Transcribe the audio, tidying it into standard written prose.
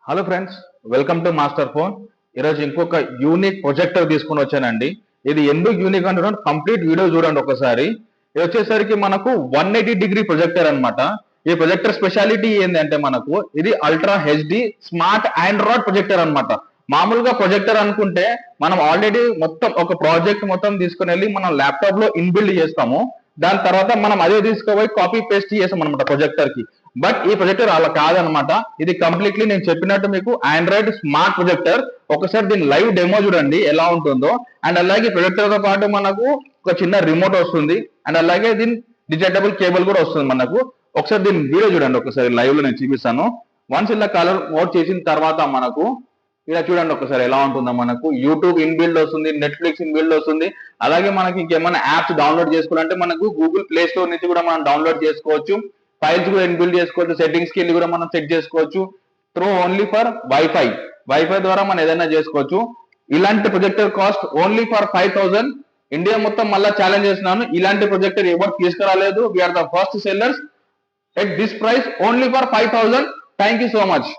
Hello friends, welcome to master phone. ఈరోజు ఇంకొక unique projector తీసుకుని వచ్చానండి. ఇది ఎందుకు యూనిక్ అంటే కంప్లీట్ వీడియో చూడండి ఒకసారి. ఇది వచ్చేసరికి మనకు 180 డిగ్రీ ప్రొజెక్టర్ అన్నమాట. ఈ ప్రొజెక్టర్ స్పెషాలిటీ ఏంటంటే మనకు ఇది ultra HD smart Android projector అన్నమాట. మామూలుగా ప్రొజెక్టర్ అనుకుంటే మనం ఆల్రెడీ మొత్తం ఒక ప్రాజెక్ట్ మొత్తం తీసుకుని వెళ్ళి మనం ల్యాప్టాప్ లో ఇన్బిల్డ్ చేస్తాము. దాని తర్వాత మనం అదే తీసుకుపోయి కాపీ పేస్ట్ చేసాం అనమాట ప్రొజెక్టర్ కి. బట్ ఈ ప్రొజెక్టర్ అలా కాదనమాట. ఇది కంప్లీట్లీ నేను చెప్పినట్టు మీకు ఆండ్రాయిడ్ స్మార్ట్ ప్రొజెక్టర్. ఒకసారి దీని లైవ్ డెమో చూడండి ఎలా ఉంటుందో. అండ్ అలాగే ప్రొజెక్టర్ తో పాటు మనకు ఒక చిన్న రిమోట్ వస్తుంది. అండ్ అలాగే దీని డిటెక్టబుల్ కేబుల్ కూడా వస్తుంది మనకు. ఒకసారి దీని వీడియో చూడండి ఒకసారి లైవ్ లో నేను చూపిస్తాను. వన్స్ ఇలా కలర్ మోడ్ చేసిన తర్వాత మనకు ఇలా చూడండి ఒకసారి ఎలా ఉంటుందో. మనకు యూట్యూబ్ ఇన్బిల్డ్ వస్తుంది, నెట్ఫ్లిక్స్ ఇన్బిల్డ్ వస్తుంది. అలాగే మనకి ఇంకేమైనా యాప్స్ డౌన్లోడ్ చేసుకోవాలంటే మనకు గూగుల్ ప్లే స్టోర్ నుంచి కూడా మనం డౌన్లోడ్ చేసుకోవచ్చు. ఫైల్స్ కూడా ఇన్బిల్డ్ చేసుకోవచ్చు. సెట్టింగ్స్ కి వెళ్ళి కూడా మనం సెట్ చేసుకోవచ్చు through only for wifi. Wifi ద్వారా మనం ఏదైనా చేసుకోవచ్చు. ఇలాంటి projector cost only for 5,000. India మొత్తం మళ్ళీ ఛాలెంజ్ చేస్తున్నాను, ఇలాంటి ప్రొజెక్టర్ ఎవరు తీసుకురాలేదు. We're the first sellers at this price only for 5,000. Thank you so much.